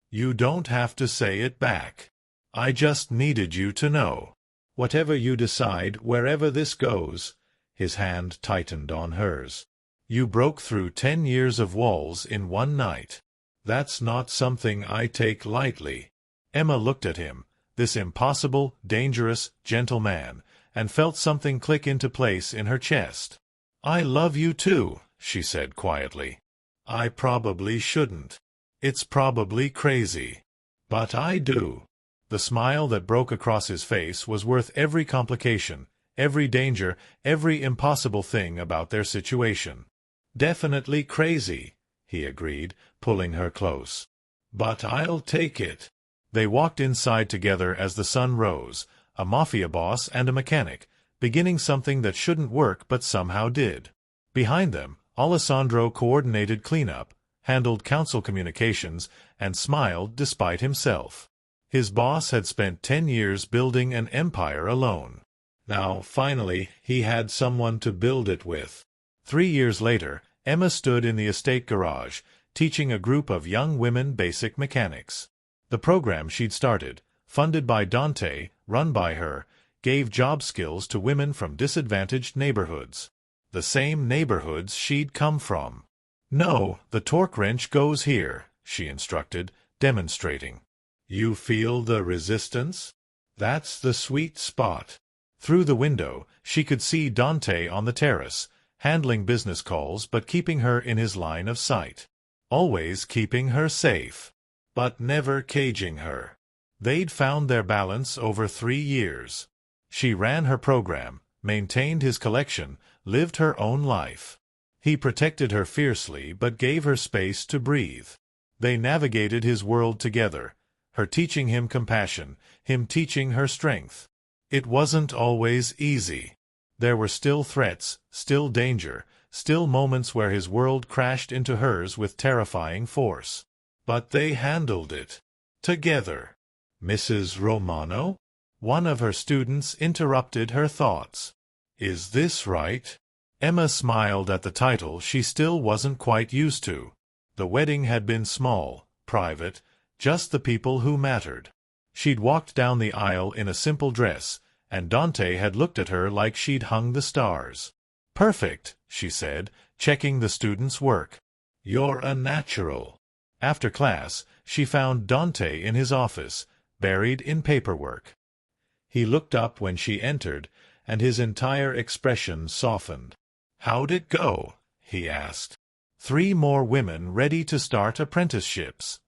You don't have to say it back. I just needed you to know. Whatever you decide, wherever this goes, his hand tightened on hers. You broke through 10 years of walls in one night. That's not something I take lightly. Emma looked at him, this impossible, dangerous, gentle man, and felt something click into place in her chest. I love you too, she said quietly. I probably shouldn't. It's probably crazy. But I do. The smile that broke across his face was worth every complication, every danger, every impossible thing about their situation. Definitely crazy, he agreed, pulling her close. But I'll take it. They walked inside together as the sun rose, a mafia boss and a mechanic, beginning something that shouldn't work but somehow did. Behind them, Alessandro coordinated cleanup, handled council communications, and smiled despite himself. His boss had spent 10 years building an empire alone. Now, finally, he had someone to build it with. 3 years later, Emma stood in the estate garage, teaching a group of young women basic mechanics. The program she'd started, funded by Dante, run by her, gave job skills to women from disadvantaged neighborhoods. The same neighborhoods she'd come from. No, the torque wrench goes here, she instructed, demonstrating. You feel the resistance? That's the sweet spot. Through the window, she could see Dante on the terrace, handling business calls but keeping her in his line of sight. Always keeping her safe. But never caging her. They'd found their balance over 3 years. She ran her program, maintained his collection, lived her own life. He protected her fiercely but gave her space to breathe. They navigated his world together, her teaching him compassion, him teaching her strength. It wasn't always easy. There were still threats, still danger, still moments where his world crashed into hers with terrifying force. But they handled it. together. Mrs. Romano? One of her students interrupted her thoughts. Is this right? Emma smiled at the title she still wasn't quite used to. The wedding had been small, private, just the people who mattered. She'd walked down the aisle in a simple dress, and Dante had looked at her like she'd hung the stars. Perfect, she said, checking the student's work. You're a natural. After class, she found Dante in his office, buried in paperwork. He looked up when she entered, and his entire expression softened. How'd it go? He asked. 3 more women ready to start apprenticeships.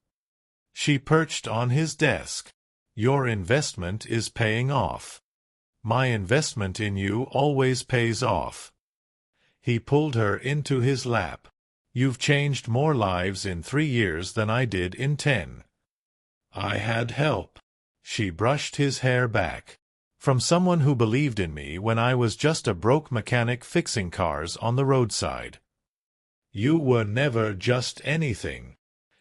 She perched on his desk. Your investment is paying off. My investment in you always pays off. He pulled her into his lap. You've changed more lives in 3 years than I did in 10. I had help. She brushed his hair back. From someone who believed in me when I was just a broke mechanic fixing cars on the roadside. You were never just anything.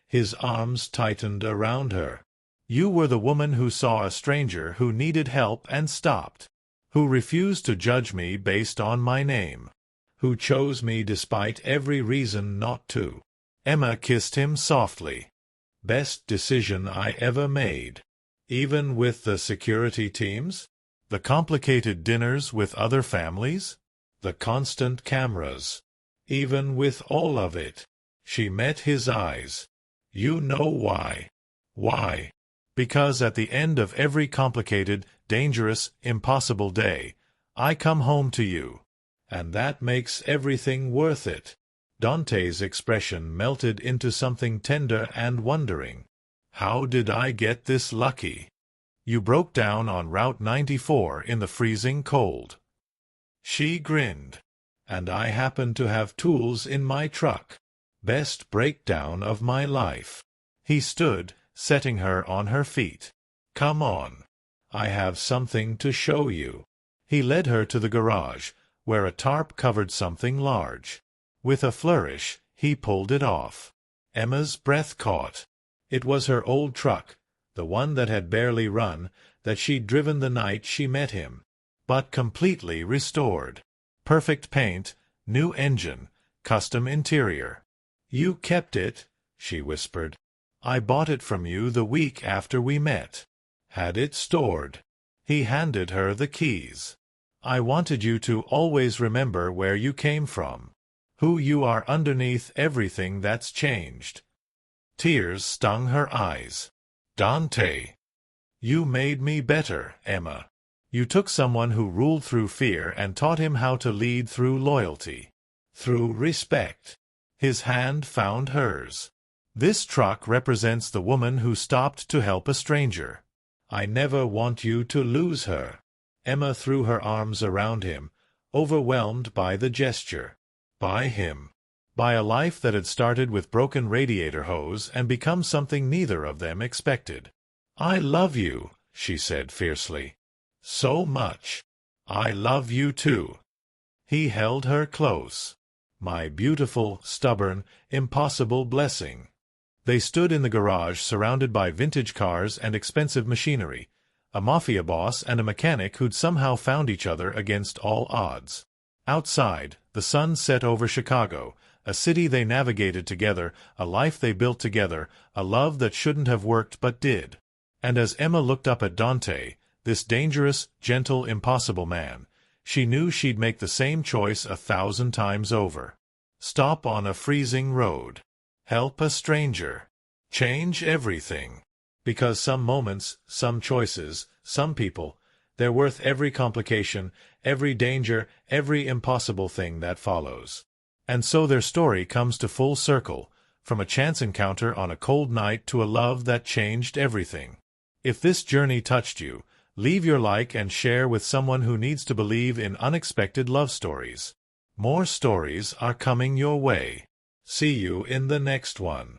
His arms tightened around her. You were the woman who saw a stranger who needed help and stopped. Who refused to judge me based on my name. Who chose me despite every reason not to. Emma kissed him softly. Best decision I ever made. Even with the security teams? The complicated dinners with other families? The constant cameras? Even with all of it? She met his eyes. You know why. Why? Because at the end of every complicated, dangerous, impossible day, I come home to you. And that makes everything worth it. Dante's expression melted into something tender and wondering. How did I get this lucky? You broke down on Route 94 in the freezing cold. She grinned. And I happened to have tools in my truck. Best breakdown of my life. He stood, setting her on her feet. Come on. I have something to show you. He led her to the garage, where a tarp covered something large. With a flourish, he pulled it off. Emma's breath caught. It was her old truck, the one that had barely run, that she'd driven the night she met him, but completely restored. Perfect paint, new engine, custom interior. You kept it, she whispered. I bought it from you the week after we met. Had it stored. He handed her the keys. I wanted you to always remember where you came from. Who you are underneath everything that's changed. Tears stung her eyes. Dante. You made me better, Emma. You took someone who ruled through fear and taught him how to lead through loyalty. Through respect. His hand found hers. This truck represents the woman who stopped to help a stranger. I never want you to lose her. Emma threw her arms around him, overwhelmed by the gesture. By him. By a life that had started with broken radiator hose and become something neither of them expected. I love you, she said fiercely. So much. I love you too. He held her close. My beautiful, stubborn, impossible blessing. They stood in the garage surrounded by vintage cars and expensive machinery, a mafia boss and a mechanic who'd somehow found each other against all odds. Outside, the sun set over Chicago, a city they navigated together, a life they built together, a love that shouldn't have worked but did. And as Emma looked up at Dante, this dangerous, gentle, impossible man, she knew she'd make the same choice 1,000 times over. Stop on a freezing road. Help a stranger. Change everything. Because some moments, some choices, some people, they're worth every complication, every danger, every impossible thing that follows. And so their story comes to full circle, from a chance encounter on a cold night to a love that changed everything. If this journey touched you, leave your like and share with someone who needs to believe in unexpected love stories. More stories are coming your way. See you in the next one.